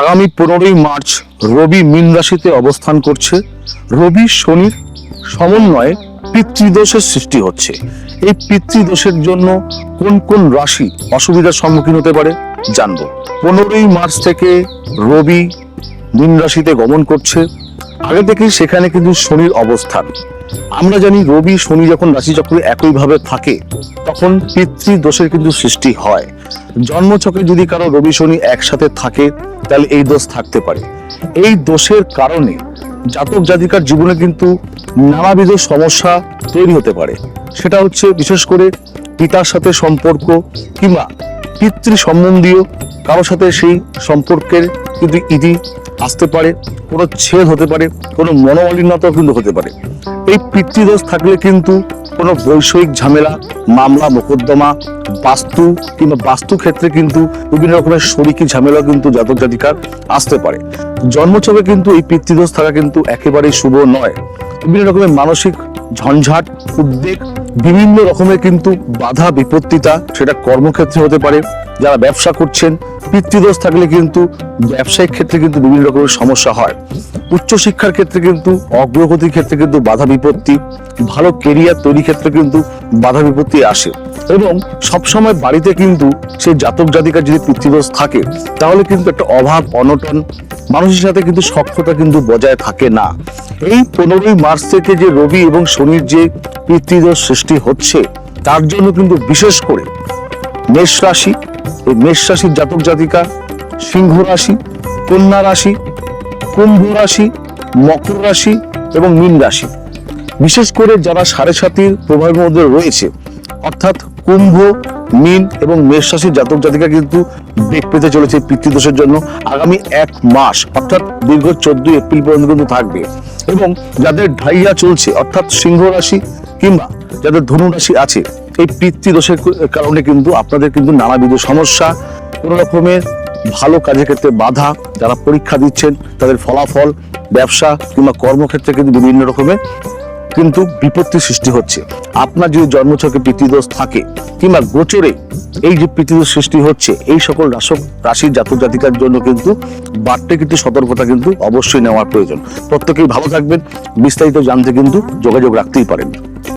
আগামী 15ই মার্চ রবি মীন রাশিতে অবস্থান করছে। রবি শনির সমন্বয়ে পিতৃদোষের সৃষ্টি হচ্ছে। এই পিতৃদোষের জন্য কোন কোন রাশি অসুবিধার সম্মুখীন হতে পারে জানবো। 15ই মার্চ থেকে রবি মীন রাশিতে গমন করছে। আগে থেকেই সেখানে কিন্তু শনির অবস্থান। আমরা জানি রবি শনি যখন রাশিচক্রে একইভাবে থাকে তখন পিতৃদোষের কিন্তু সৃষ্টি হয়। জন্মছকে যদি কারো রবি শনি একসাথে থাকে তাহলে এই দোষ থাকতে পারে। এই দোষের কারণে জাতক জাতিকার জীবনে কিন্তু নানাবিধ সমস্যা তৈরি হতে পারে। সেটা হচ্ছে বিশেষ করে পিতার সাথে সম্পর্ক কিংবা পিতৃ সম্বন্ধীয় কারোর সাথে সেই সম্পর্কের কিন্তু ইতি আসতে পারে, কোনো ছেদ হতে পারে, কোনো মনোমালিন্যতাও কিন্তু হতে পারে। এই পিতৃদোষ থাকলে কিন্তু কোনো বৈষয়িক ঝামেলা, মামলা মোকদ্দমা, বাস্তু কিংবা বাস্তু ক্ষেত্রে কিন্তু বিভিন্ন রকমের শরিকি ঝামেলা কিন্তু জাতক জাতিকার আসতে পারে। জন্মছকে কিন্তু এই পিতৃদোষ থাকা কিন্তু একেবারেই শুভ নয়। বিভিন্ন রকমের মানসিক ঝঞ্ঝাট, উদ্বেগ, বিভিন্ন রকমের কিন্তু বাধা বিপত্তিতা, সেটা কর্মক্ষেত্রে হতে পারে। যারা ব্যবসা করছেন, পিতৃদোষ থাকলে কিন্তু ব্যবসায়িক ক্ষেত্রে কিন্তু বিভিন্ন রকমের সমস্যা হয়। উচ্চশিক্ষার ক্ষেত্রে কিন্তু অগ্রগতির ক্ষেত্রে কিন্তু বাধা বিপত্তি, ভালো কেরিয়ার তৈরির ক্ষেত্রে কিন্তু বাধা বিপত্তি আসে। এবং সবসময় বাড়িতে কিন্তু সেই জাতক জাতিকার যদি পিতৃদোষ থাকে তাহলে কিন্তু একটা অভাব অনটন, মানুষের সাথে কিন্তু সখ্যতা কিন্তু বজায় থাকে না। এই 15ই মার্চ থেকে যে রবি এবং শনির যে পিতৃদোষ সৃষ্টি হচ্ছে তার জন্য কিন্তু বিশেষ করে মেষ রাশি, এই মেষ রাশির জাতক জাতিকা, সিংহ রাশি, কন্যা রাশি, কুম্ভ রাশি, মকর রাশি এবং মীন রাশি, বিশেষ করে যারা 7.5 প্রভাবের মধ্যে রয়েছে অর্থাৎ কুম্ভ, মীন এবং মেষ রাশির জাতক জাতিকা কিন্তু বেগ পেতে চলেছে পিতৃদোষের জন্য। আগামী 1 মাস অর্থাৎ দীর্ঘ 14 এপ্রিল পর্যন্ত কিন্তু থাকবে। এবং যাদের ঢাইয়া চলছে অর্থাৎ সিংহ রাশি কিংবা যাদের ধনু রাশি আছে, এই পিতৃদোষের কারণে কিন্তু আপনাদের কিন্তু নানাবিধ সমস্যা, কোনো রকমের ভালো কাজের ক্ষেত্রে বাধা, যারা পরীক্ষা দিচ্ছেন তাদের ফলাফল, ব্যবসা কিংবা কর্মক্ষেত্রে কিন্তু বিভিন্ন রকমের কিন্তু বিপত্তি সৃষ্টি হচ্ছে। আপনার যদি জন্মছকে পিতৃদোষ থাকে কিংবা গোচরে এই যে পিতৃদোষ সৃষ্টি হচ্ছে, এই সকল রাশির জাতক জাতিকার জন্য কিন্তু বাড়তে কিন্তু সতর্কতা কিন্তু অবশ্যই নেওয়ার প্রয়োজন। প্রত্যেকেই ভালো থাকবেন। বিস্তারিত জানতে কিন্তু যোগাযোগ রাখতেই পারেন।